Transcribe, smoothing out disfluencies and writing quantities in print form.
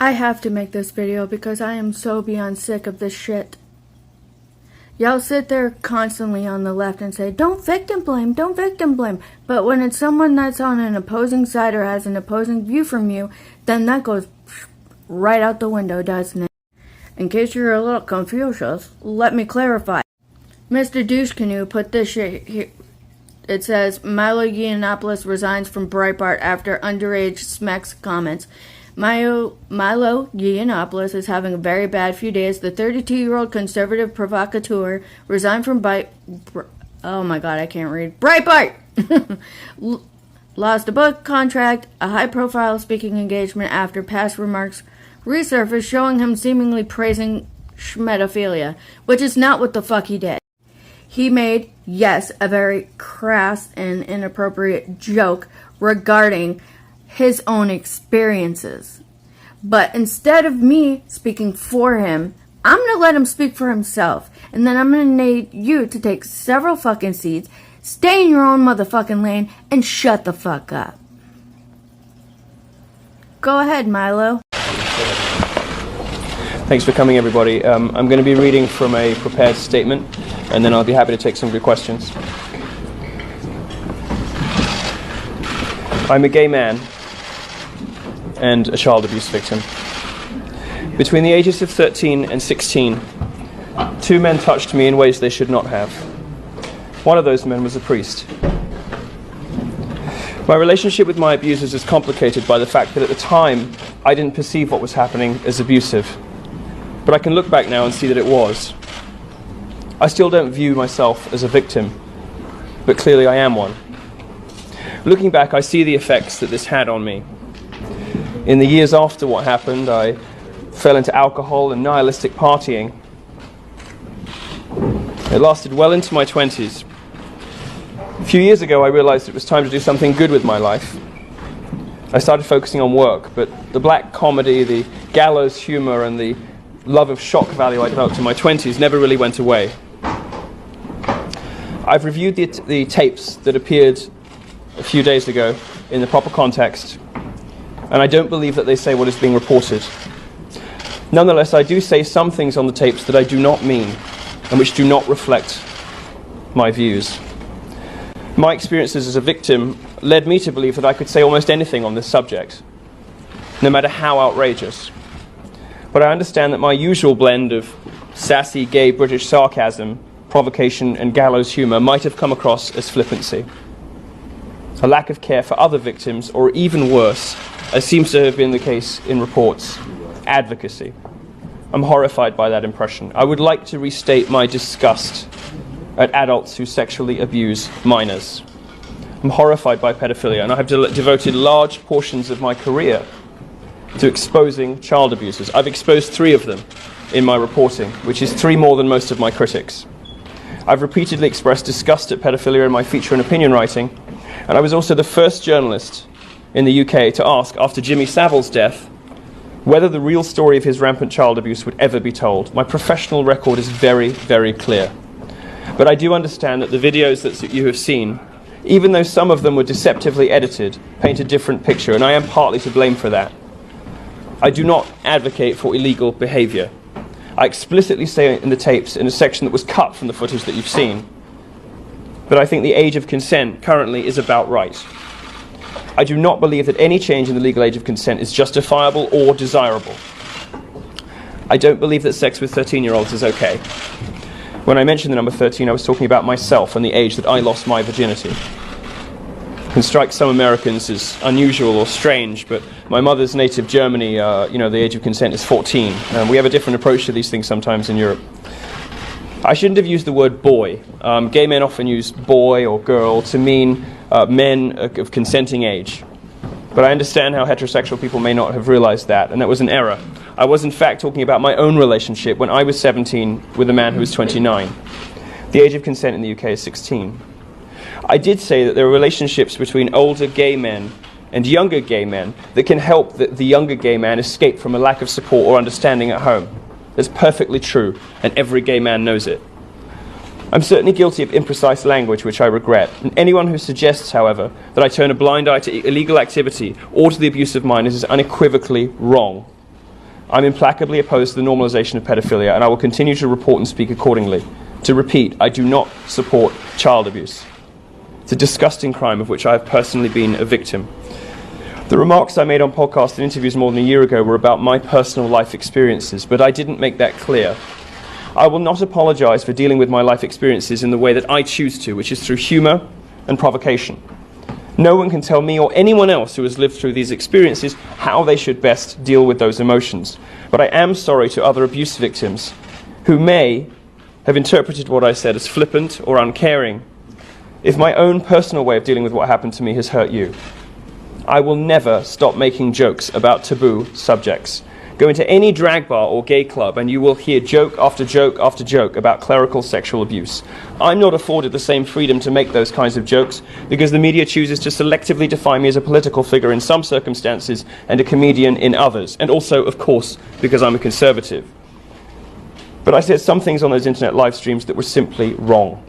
I have to make this video because I am so beyond sick of this shit. Y'all sit there constantly on the left and say, don't victim blame, don't victim blame. But when it's someone that's on an opposing side or has an opposing view from you, then that goes right out the window, doesn't it? In case you're a little confused, let me clarify. Mr. Douche Canoe put this shit here. It says, Milo Yiannopoulos resigns from Breitbart after underage smacks comments. Milo Yiannopoulos is having a very bad few days. The 32-year-old conservative provocateur resigned from oh my god, I can't read. Breitbart! Lost a book contract, a high-profile speaking engagement after past remarks resurfaced showing him seemingly praising schmedophilia, which is not what the fuck he did. He made, yes, a very crass and inappropriate joke regarding his own experiences. But instead of me speaking for him, I'm going to let him speak for himself. And then I'm going to need you to take several fucking seats, stay in your own motherfucking lane, and shut the fuck up. Go ahead, Milo. Thanks for coming, everybody. I'm going to be reading from a prepared statement, and then I'll be happy to take some of your questions. I'm a gay man and a child abuse victim. Between the ages of 13 and 16, two men touched me in ways they should not have. One of those men was a priest. My relationship with my abusers is complicated by the fact that at the time, I didn't perceive what was happening as abusive. But I can look back now and see that it was. I still don't view myself as a victim, but clearly I am one. Looking back, I see the effects that this had on me. In the years after what happened, I fell into alcohol and nihilistic partying. It lasted well into my 20s. A few years ago, I realized it was time to do something good with my life. I started focusing on work, but the black comedy, the gallows humor, and the love of shock value I developed in my 20s never really went away. I've reviewed the tapes that appeared a few days ago in the proper context, and I don't believe that they say what is being reported. Nonetheless, I do say some things on the tapes that I do not mean, and which do not reflect my views. My experiences as a victim led me to believe that I could say almost anything on this subject, no matter how outrageous. But I understand that my usual blend of sassy, gay British sarcasm, provocation, and gallows humor might have come across as flippancy. A lack of care for other victims, or even worse, as seems to have been the case in reports, advocacy. I'm horrified by that impression. I would like to restate my disgust at adults who sexually abuse minors. I'm horrified by pedophilia, and I have devoted large portions of my career to exposing child abusers. I've exposed 3 of them in my reporting, which is 3 more than most of my critics. I've repeatedly expressed disgust at pedophilia in my feature and opinion writing, and I was also the first journalist in the UK to ask, after Jimmy Savile's death, whether the real story of his rampant child abuse would ever be told. My professional record is very, very clear. But I do understand that the videos that you have seen, even though some of them were deceptively edited, paint a different picture, and I am partly to blame for that. I do not advocate for illegal behavior. I explicitly say in the tapes, in a section that was cut from the footage that you've seen, that I think the age of consent currently is about right. I do not believe that any change in the legal age of consent is justifiable or desirable. I don't believe that sex with 13-year-olds is okay. When I mentioned the number 13, I was talking about myself and the age that I lost my virginity. It can strike some Americans as unusual or strange, but my mother's native Germany, the age of consent is 14. We have a different approach to these things sometimes in Europe. I shouldn't have used the word boy. Gay men often use boy or girl to mean men of consenting age. But I understand how heterosexual people may not have realized that, and that was an error. I was in fact talking about my own relationship when I was 17 with a man who was 29. The age of consent in the UK is 16. I did say that there are relationships between older gay men and younger gay men that can help the younger gay man escape from a lack of support or understanding at home. That's perfectly true, and every gay man knows it. I'm certainly guilty of imprecise language, which I regret. And anyone who suggests, however, that I turn a blind eye to illegal activity or to the abuse of minors is unequivocally wrong. I'm implacably opposed to the normalization of pedophilia, and I will continue to report and speak accordingly. To repeat, I do not support child abuse. It's a disgusting crime of which I have personally been a victim. The remarks I made on podcasts and interviews more than a year ago were about my personal life experiences, but I didn't make that clear. I will not apologize for dealing with my life experiences in the way that I choose to, which is through humor and provocation. No one can tell me or anyone else who has lived through these experiences how they should best deal with those emotions. But I am sorry to other abuse victims who may have interpreted what I said as flippant or uncaring. If my own personal way of dealing with what happened to me has hurt you, I will never stop making jokes about taboo subjects. Go into any drag bar or gay club and you will hear joke after joke after joke about clerical sexual abuse. I'm not afforded the same freedom to make those kinds of jokes because the media chooses to selectively define me as a political figure in some circumstances and a comedian in others. And also, of course, because I'm a conservative. But I said some things on those internet live streams that were simply wrong.